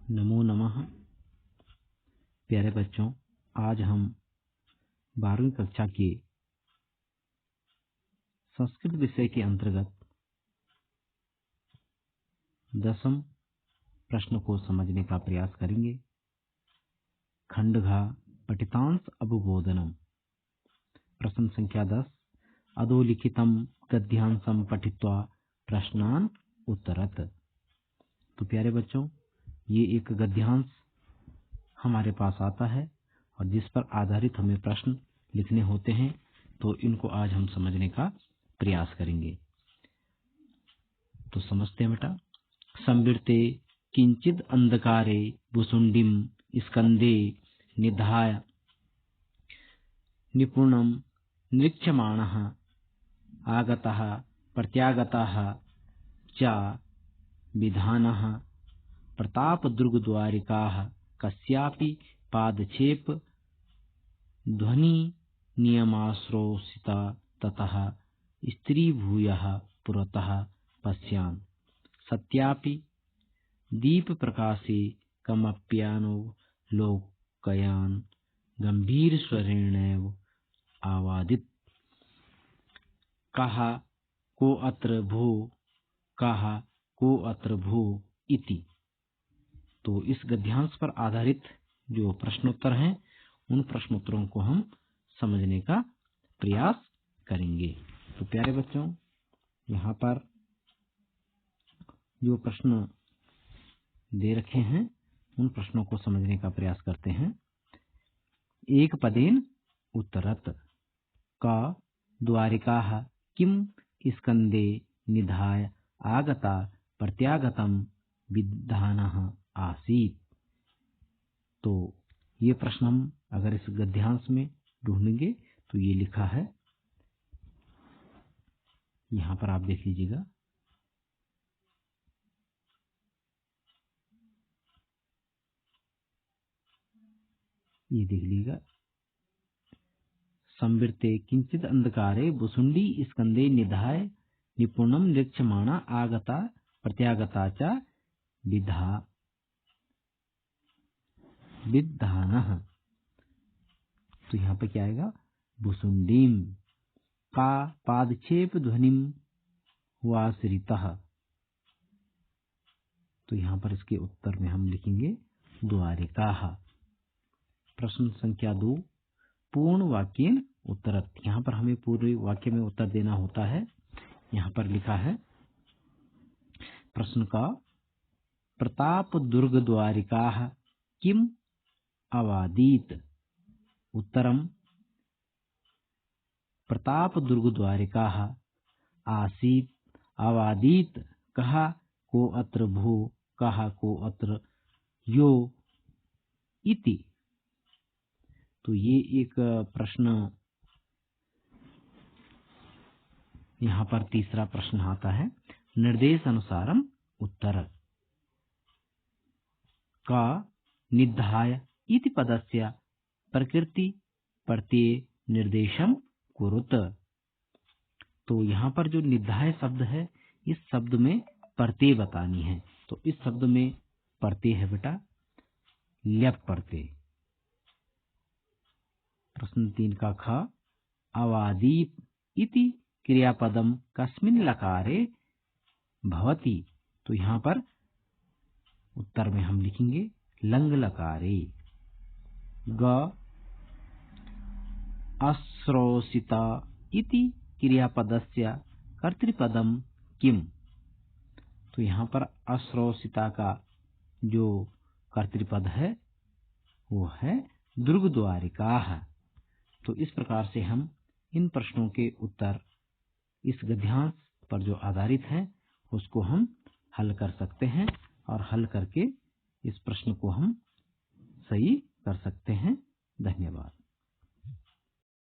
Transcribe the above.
नमो नमः। प्यारे बच्चों, आज हम 12वीं कक्षा के संस्कृत विषय के अंतर्गत 10वें प्रश्न को समझने का प्रयास करेंगे। खंडघा पठितांश अवबोधनम। प्रश्न संख्या 10। अधोलिखितम गद्यांशम पठित्वा प्रश्नान उत्तरत। तो प्यारे बच्चों, ये एक गद्यांश हमारे पास आता है और जिस पर आधारित हमें प्रश्न लिखने होते हैं, तो इनको आज हम समझने का प्रयास करेंगे। तो समझते हैं बेटा। संवृते किंचिद अंधकारे भुसुंडिम स्कंदे निधाय निपुणम निरीक्षमाणः आगतः प्रत्यागतः च विधानः प्रतापदुर्गद्वारिकाः कस्यापि पादक्षेप ध्वनि नियमाश्रोषिता ततः स्त्रीभूयः पुरतः पश्यान् सत्यापि दीपप्रकाशे कमप्यानोलोकयान् गम्भीरस्वरेणैव आवादित् कः को अत्र भो कः को अत्र भो इति। तो इस गद्यांश पर आधारित जो प्रश्नोत्तर हैं, उन प्रश्नोत्तरों को हम समझने का प्रयास करेंगे। तो प्यारे बच्चों, यहाँ पर जो प्रश्न दे रखे हैं, उन प्रश्नों को समझने का प्रयास करते हैं। एक पदेन उत्तरत। का द्वारिकाः किम स्कंदे निधाय आगता प्रत्यागतम विधानः आसीत्। तो ये प्रश्न हम अगर इस गद्यांश में ढूंढेंगे तो ये लिखा है, यहाँ पर आप देख लीजिएगा। ये देख लीजिएगा। संवृते किंचित अंधकारे भुसुंडी स्कंदे निधाय निपुणम निरीक्षमाणा आगता प्रत्यागता च विधानः। तो यहाँ पर क्या आएगा? भुसुंडीम का पादक्षेप ध्वनिम वासरितः। तो यहाँ पर इसके उत्तर में हम लिखेंगे द्वारिकाः। प्रश्न संख्या 2। पूर्ण वाक्येन उत्तरत। यहाँ पर हमें पूरे वाक्य में उत्तर देना होता है। यहाँ पर लिखा है प्रश्न का, प्रताप दुर्ग द्वारिकाः किम अवादीत। उत्तरम प्रताप दुर्ग द्वारिकाः आसीत् अवादीत कः को अत्र भो कः को अत्र यो इति। तो ये एक प्रश्न, यहाँ पर तीसरा प्रश्न आता है। निर्देश अनुसारम उत्तर। का निधाय इति पदस्य प्रकृति प्रत्यय निर्देशम कुरुत। तो यहाँ पर जो निधाय शब्द है, इस शब्द में प्रत्यय बतानी है। तो इस शब्द में प्रत्यय है बेटा ल्यप प्रत्यय। प्रश्न 3 का ख। अवादीत इति क्रियापदम कस्मिन् लकारे भवति। तो यहाँ पर उत्तर में हम लिखेंगे लंग लकारे। ग अश्रोषिता इति क्रियापदस्य कर्तृपदम किम। तो यहाँ पर अश्रोषिता का जो कर्तृपद है वो है दुर्गद्वारिकाः। तो इस प्रकार से हम इन प्रश्नों के उत्तर इस गद्यांश पर जो आधारित है उसको हम हल कर सकते हैं और हल करके इस प्रश्न को हम सही कर सकते हैं। धन्यवाद।